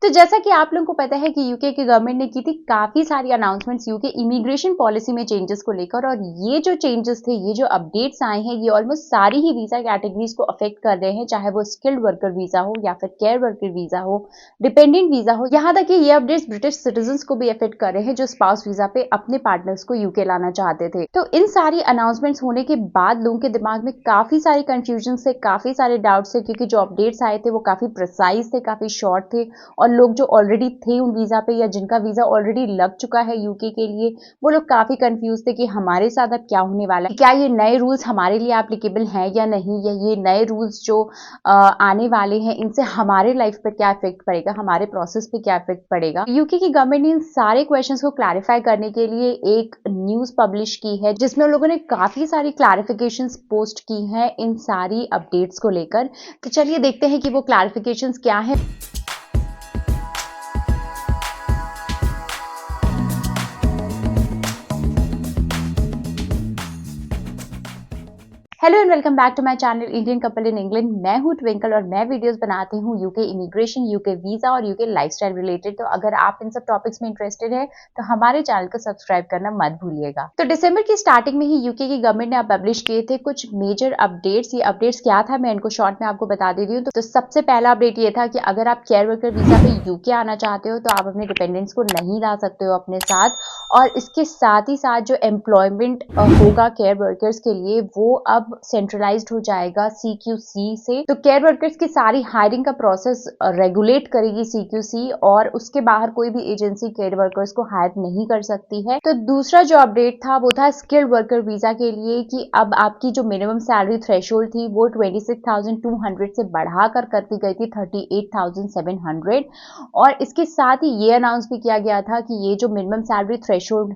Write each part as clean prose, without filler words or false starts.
तो जैसा कि आप लोगों को पता है कि यूके की गवर्नमेंट ने की थी काफी सारी अनाउंसमेंट्स यूके इमिग्रेशन पॉलिसी में चेंजेस को लेकर, और ये जो चेंजेस थे, ये जो अपडेट्स आए हैं, ये ऑलमोस्ट सारी ही वीजा कैटेगरीज को अफेक्ट कर रहे हैं, चाहे वो स्किल्ड वर्कर वीजा हो या फिर केयर वर्कर वीजा हो, डिपेंडेंट वीजा हो। यहाँ तक कि ये अपडेट्स ब्रिटिश सिटीजन को भी अफेक्ट कर रहे हैं जो स्पाउस वीजा पे अपने पार्टनर्स को यूके लाना चाहते थे। तो इन सारी अनाउंसमेंट्स होने के बाद लोगों के दिमाग में काफी सारी कंफ्यूजन थे, काफी सारे डाउट्स थे, क्योंकि जो अपडेट्स आए थे वो काफी प्रिसाइज थे, काफी शॉर्ट थे, और लोग जो ऑलरेडी थे उन वीजा पे या जिनका वीजा ऑलरेडी लग चुका है यूके के लिए, वो लोग काफी कंफ्यूज थे कि हमारे साथ अब क्या होने वाला है, क्या ये नए रूल्स हमारे लिए एप्लीकेबल हैं या नहीं, या ये नए रूल्स जो आने वाले हैं इनसे हमारे लाइफ पर क्या इफेक्ट पड़ेगा, हमारे प्रोसेस पे क्या इफेक्ट पड़ेगा। यूके की गवर्नमेंट ने इन सारे क्वेश्चंस को क्लैरिफाई करने के लिए एक न्यूज पब्लिश की है, जिसमें उन लोगों ने काफी सारी क्लैरिफिकेशंस पोस्ट की हैं इन सारी अपडेट्स को लेकर। तो चलिए देखते हैं कि वो क्लैरिफिकेशंस क्या है। Hello and welcome back to my channel Indian couple in England. मैं हूं ट्विंकल और मैं वीडियोस बनाती हूं यूके इमिग्रेशन, यूके वीजा और यूके लाइफस्टाइल रिलेटेड। तो अगर आप इन सब टॉपिक्स में इंटरेस्टेड है तो हमारे चैनल को सब्सक्राइब करना मत भूलिएगा। तो दिसंबर की स्टार्टिंग में ही यूके की गवर्नमेंट ने पब्लिश किए थे कुछ मेजर अपडेट्स। ये अपडेट्स क्या था मैं इनको शॉर्ट में आपको बता देती हूँ। तो सबसे पहला अपडेट ये था कि अगर आप केयर वर्कर वीजा पे यूके आना चाहते हो तो आप अपने डिपेंडेंट्स को नहीं ला सकते हो अपने साथ, और इसके साथ ही साथ जो एम्प्लॉयमेंट होगा केयर वर्कर्स के लिए वो अब सेंट्रलाइज्ड हो जाएगा सीक्यूसी से। तो केयर वर्कर्स की सारी हायरिंग का प्रोसेस रेगुलेट करेगी सीक्यूसी, और उसके बाहर कोई भी एजेंसी केयर वर्कर्स को हायर नहीं कर सकती है। तो दूसरा जो अपडेट था वो था स्किल्ड वर्कर वीजा के लिए, कि अब आपकी जो मिनिमम सैलरी थ्रेशोल्ड थी वो 26,200 से बढ़ाकर कर दी गई थी 38,700, और इसके साथ ही ये अनाउंस भी किया गया था कि ये जो मिनिमम सैलरी थ्रेशोल्ड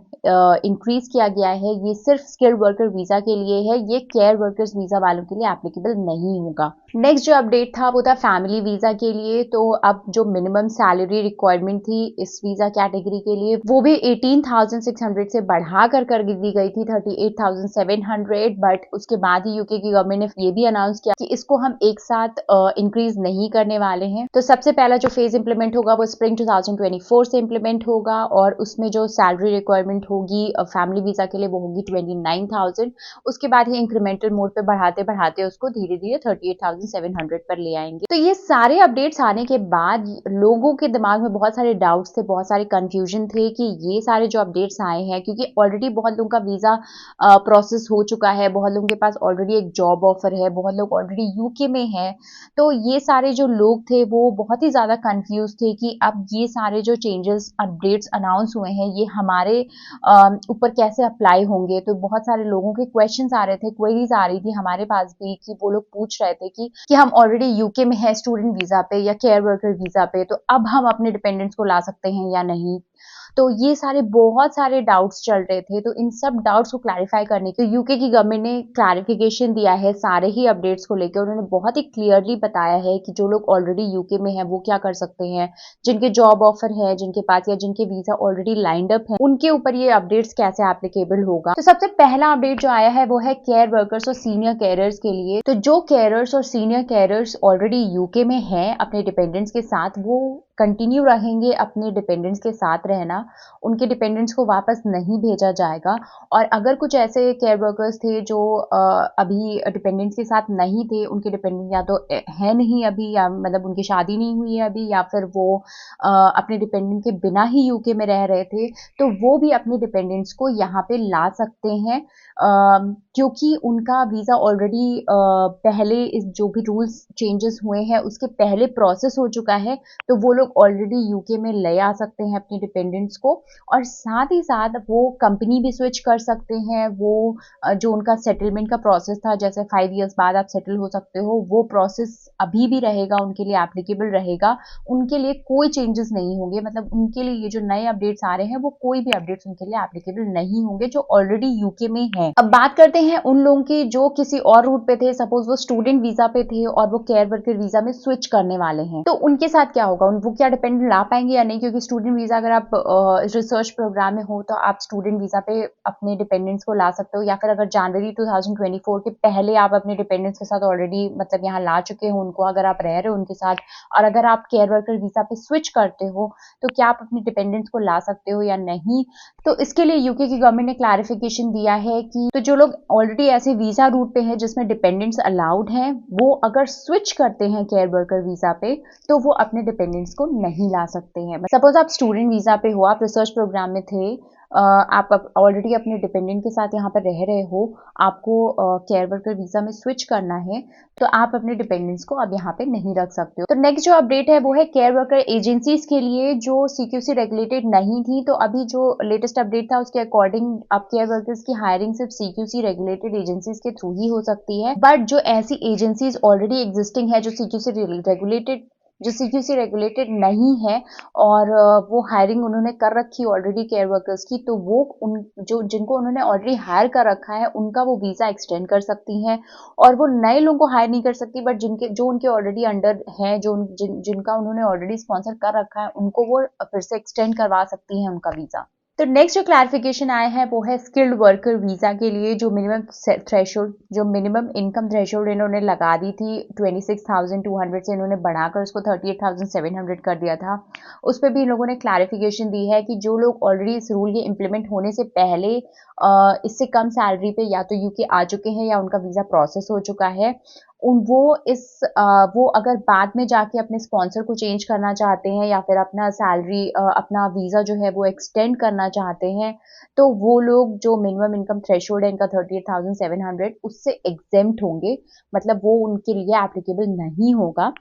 इंक्रीज किया गया है ये सिर्फ स्किल्ड वर्कर वीजा के लिए है, ये केयर वर्कर्स वीजा वालों के लिए एप्लीकेबल नहीं होगा। नेक्स्ट जो अपडेट था वो था फैमिली वीजा के लिए। तो अब जो मिनिमम सैलरी रिक्वायरमेंट थी इस वीजा कैटेगरी के लिए वो भी 18,600 से बढ़ाकर कर दी गई थी 38,700, बट उसके बाद ही यूके की गवर्नमेंट ने ये भी अनाउंस किया कि इसको हम एक साथ इंक्रीज नहीं करने वाले हैं। तो सबसे पहला जो फेज इंप्लीमेंट होगा वो स्प्रिंग 2024 से इंप्लीमेंट होगा, और उसमें जो सैलरी रिक्वायरमेंट होगी फैमिली वीजा के लिए वो होगी 29,000। उसके बाद ही इंक्रीमेंटल मोड पे बढ़ाते बढ़ाते उसको धीरे धीरे 38,700 पर ले आएंगे। तो ये सारे अपडेट्स आने के बाद लोगों के दिमाग में बहुत सारे डाउट्स थे, बहुत सारे कंफ्यूजन थे कि ये सारे जो अपडेट्स आए हैं, क्योंकि ऑलरेडी बहुत लोगों का वीजा प्रोसेस हो चुका है, बहुत लोगों के पास ऑलरेडी एक जॉब ऑफर है, बहुत लोग ऑलरेडी यूके में है। तो ये सारे जो लोग थे वो बहुत ही ज्यादा कंफ्यूज थे कि अब ये सारे जो चेंजेस अपडेट्स अनाउंस हुए हैं ये हमारे ऊपर कैसे अप्लाई होंगे। तो बहुत सारे लोगों के क्वेश्चंस आ रहे थे, क्वेरीज आ रही थी हमारे पास भी, कि वो लोग पूछ रहे थे कि हम ऑलरेडी यूके में है स्टूडेंट वीजा पे या केयर वर्कर वीजा पे, तो अब हम अपने डिपेंडेंट्स को ला सकते हैं या नहीं। तो ये सारे बहुत सारे डाउट्स चल रहे थे। तो इन सब डाउट्स को क्लैरिफाई करने के यूके की गवर्नमेंट ने क्लैरिफिकेशन दिया है सारे ही अपडेट्स को लेकर। उन्होंने बहुत ही क्लियरली बताया है कि जो लोग ऑलरेडी यूके में है वो क्या कर सकते हैं, जिनके जॉब ऑफर है जिनके पास, या जिनके वीजा ऑलरेडी लाइंड अप है, उनके ऊपर ये अपडेट्स कैसे एप्लीकेबल होगा। तो सबसे पहला अपडेट जो आया है वो है केयर वर्कर्स और सीनियर केयरर्स के लिए। तो जो केयरर्स और सीनियर केयरर्स ऑलरेडी यूके में है अपने डिपेंडेंट्स के साथ, वो कंटिन्यू रहेंगे अपने डिपेंडेंट्स के साथ रहना, उनके डिपेंडेंट्स को वापस नहीं भेजा जाएगा। और अगर कुछ ऐसे केयर वर्कर्स थे जो अभी डिपेंडेंट्स के साथ नहीं थे, उनके डिपेंडेंट या तो है नहीं अभी, या मतलब उनकी शादी नहीं हुई है अभी, या फिर वो अपने डिपेंडेंट के बिना ही यूके में रह रहे थे, तो वो भी अपने डिपेंडेंट्स को यहाँ पे ला सकते हैं, क्योंकि उनका वीजा ऑलरेडी पहले इस जो भी रूल्स चेंजेस हुए हैं उसके पहले प्रोसेस हो चुका है। तो वो लोग ऑलरेडी यूके में ले आ सकते हैं अपने डिपेंडेंट्स को, और साथ ही साथ वो कंपनी भी स्विच कर सकते हैं। वो जो उनका सेटलमेंट का प्रोसेस था, जैसे 5 इयर्स बाद आप सेटल हो सकते हो, वो प्रोसेस अभी भी रहेगा, उनके लिए एप्लीकेबल रहेगा। उनके लिए कोई चेंजेस नहीं होंगे, मतलब उनके लिए ये जो नए अपडेट्स आ रहे हैं वो कोई भी अपडेट्स उनके लिए एप्लीकेबल नहीं होंगे जो ऑलरेडी यूके में है। अब बात करते हैं उन लोगों की जो किसी और रूट पे थे, सपोज वो स्टूडेंट वीजा पे थे और वो केयर वर्कर वीजा में स्विच करने वाले हैं, तो उनके साथ क्या होगा, वो क्या डिपेंडेंट ला पाएंगे या नहीं, क्योंकि स्टूडेंट वीज़ा अगर आप रिसर्च प्रोग्राम में हो तो आप स्टूडेंट वीज़ा पे अपने डिपेंडेंट्स को ला सकते हो, या फिर अगर जनवरी 2024 के पहले आप अपने डिपेंडेंट्स के साथ ऑलरेडी मतलब यहाँ ला चुके हो उनको, अगर आप रह रहे हो उनके साथ, और अगर आप केयर वर्कर वीज़ा पे स्विच करते हो तो क्या आप अपने डिपेंडेंट्स को ला सकते हो या नहीं। तो इसके लिए यूके की गवर्नमेंट ने क्लैरिफिकेशन दिया है कि तो जो लोग ऑलरेडी ऐसे वीज़ा रूट पे हैं जिसमें डिपेंडेंट्स अलाउड हैं, वो अगर स्विच करते हैं केयर वर्कर वीज़ा पे तो वो अपने डिपेंडेंट्स को नहीं ला सकते हैं। सपोज आप स्टूडेंट वीज़ा पे हो, आप रिसर्च प्रोग्राम में थे, आप ऑलरेडी अपने डिपेंडेंट के साथ यहाँ पर रह रहे हो, आपको केयर वर्कर वीज़ा में स्विच करना है, तो आप अपने डिपेंडेंट्स को अब यहाँ पे नहीं रख सकते हो। तो नेक्स्ट जो अपडेट है वो है केयर वर्कर एजेंसीज के लिए जो सीक्यूसी रेगुलेटेड नहीं थी, तो अभी जो लेटेस्ट अपडेट था उसके अकॉर्डिंग अब केयर वर्कर्स की हायरिंग सिर्फ सीक्यूसी रेगुलेटेड एजेंसीज के थ्रू ही हो सकती है। बट जो ऐसी एजेंसीज ऑलरेडी एग्जिस्टिंग है जो सीक्यूसी रेगुलेटेड नहीं है और वो हायरिंग उन्होंने कर रखी ऑलरेडी केयर वर्कर्स की, तो वो जिनको उन्होंने ऑलरेडी हायर कर रखा है उनका वो वीज़ा एक्सटेंड कर सकती हैं, और वो नए लोगों को हायर नहीं कर सकती, बट जो उनके ऑलरेडी अंडर हैं, जिनका उन्होंने ऑलरेडी स्पॉन्सर कर रखा है, उनको वो फिर से एक्सटेंड करवा सकती हैं उनका वीज़ा। तो नेक्स्ट जो क्लैरिफिकेशन आया है वो है स्किल्ड वर्कर वीज़ा के लिए जो मिनिमम इनकम थ्रेशोल्ड इन्होंने लगा दी थी 26,200 से इन्होंने बढ़ाकर उसको 38,700 कर दिया था। उस पर भी इन लोगों ने क्लैरिफिकेशन दी है कि जो लोग ऑलरेडी इस रूल के इम्प्लीमेंट होने से पहले इससे कम सैलरी पे या तो यूके आ चुके हैं या उनका वीज़ा प्रोसेस हो चुका है, वो अगर बाद में जाके अपने स्पॉन्सर को चेंज करना चाहते हैं या फिर अपना वीज़ा जो है वो एक्सटेंड करना चाहते हैं, तो वो लोग जो मिनिमम इनकम थ्रेशोल्ड है इनका 38,700 उससे एग्जेम्प्ट होंगे, मतलब वो उनके लिए एप्लीकेबल नहीं होगा।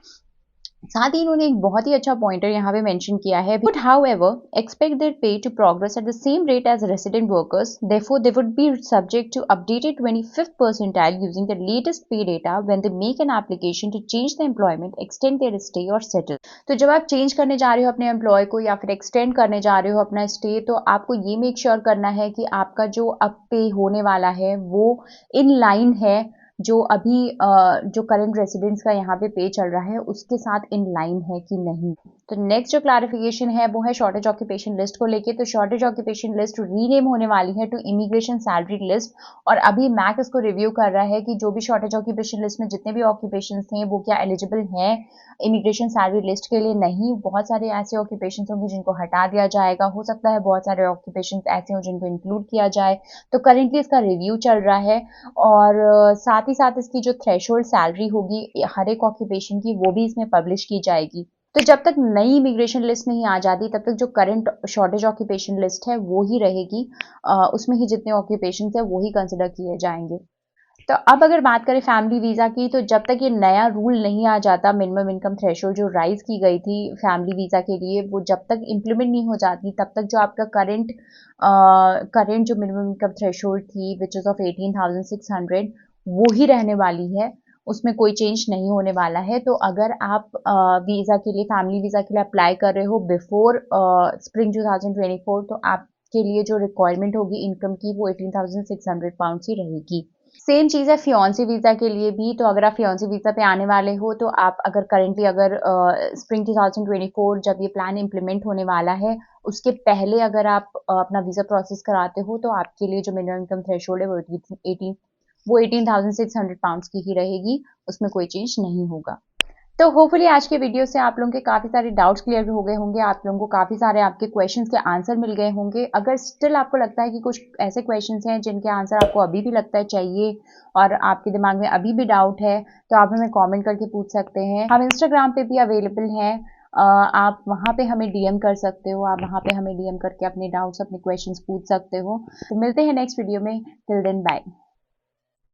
साथ ही इन्होंने एक बहुत ही अच्छा पॉइंटर यहाँ पे मेंशन किया है, would however expect their pay to progress at the same rate as resident workers, therefore they would be subject to updated 25th percentile using the latest pay data when they make an application to change the employment, extend their stay or settle। तो जब आप change करने जा रहे हो अपने employ को या फिर एक्सटेंड करने जा रहे हो अपना स्टे, तो आपको ये मेक श्योर करना है कि आपका जो अब पे होने वाला है वो इन लाइन है जो अभी जो करंट रेसिडेंट्स का यहाँ पे चल रहा है उसके साथ इन लाइन है कि नहीं। तो नेक्स्ट जो क्लैरिफिकेशन है वो है शॉर्टेज ऑक्यूपेशन लिस्ट को लेके। तो शॉर्टेज ऑक्यूपेशन लिस्ट रीनेम होने वाली है टू इमिग्रेशन सैलरी लिस्ट, और अभी मैक इसको रिव्यू कर रहा है कि जो भी शॉर्टेज ऑक्यूपेशन लिस्ट में जितने भी ऑक्यूपेशन थे वो क्या एलिजिबल हैं इमिग्रेशन सैलरी लिस्ट के लिए। नहीं, बहुत सारे ऐसे ऑक्यूपेशन होंगे जिनको हटा दिया जाएगा, हो सकता है बहुत सारे ऑक्यूपेशन ऐसे हों जिनको इंक्लूड किया जाए। तो करेंटली इसका रिव्यू चल रहा है, और साथ ही साथ इसकी जो थ्रेशोल्ड सैलरी होगी हर एक ऑक्यूपेशन की वो भी इसमें पब्लिश की जाएगी। तो जब तक नई इमिग्रेशन लिस्ट नहीं आ जाती तब तक जो करंट शॉर्टेज ऑक्यूपेशन लिस्ट है वो ही रहेगी, उसमें ही जितने ऑक्यूपेशन है वो ही कंसिडर किए जाएंगे। तो अब अगर बात करें फैमिली वीज़ा की, तो जब तक ये नया रूल नहीं आ जाता मिनिमम इनकम थ्रेशोल्ड जो राइज की गई थी फैमिली वीज़ा के लिए, वो जब तक इम्प्लीमेंट नहीं हो जाती तब तक जो आपका करंट जो मिनिमम इनकम थ्रेशोल्ड थी विच इज़ ऑफ 18,600 वो ही रहने वाली है, उसमें कोई चेंज नहीं होने वाला है। तो अगर आप वीज़ा के लिए फैमिली वीज़ा के लिए अप्लाई कर रहे हो बिफोर स्प्रिंग 2024, तो आपके लिए जो रिक्वायरमेंट होगी इनकम की वो 18,600 पाउंड ही रहेगी। सेम चीज़ है फियांसी वीज़ा के लिए भी। तो अगर आप फियांसी वीज़ा पे आने वाले हो तो आप अगर स्प्रिंग 2024 जब ये प्लान इम्प्लीमेंट होने वाला है उसके पहले अगर आप अपना वीज़ा प्रोसेस कराते हो तो आपके लिए जो मिनिमम इनकम थ्रेशोल्ड है वो 18,600 पाउंड्स की ही रहेगी, उसमें कोई चेंज नहीं होगा। तो होपफुली आज के वीडियो से आप लोगों के काफ़ी सारे डाउट्स क्लियर हो गए होंगे, आप लोगों को काफ़ी सारे आपके क्वेश्चंस के आंसर मिल गए होंगे। अगर स्टिल आपको लगता है कि कुछ ऐसे क्वेश्चंस हैं जिनके आंसर आपको अभी भी लगता है चाहिए और आपके दिमाग में अभी भी डाउट है, तो आप हमें कमेंट करके पूछ सकते हैं। हम इंस्टाग्राम पे भी अवेलेबल हैं, आप वहाँ पे हमें डीएम कर सकते हो, आप वहाँ पे हमें डीएम करके अपने डाउट्स अपने क्वेश्चंस पूछ सकते हो। तो मिलते हैं नेक्स्ट वीडियो में, टिल देन बाय।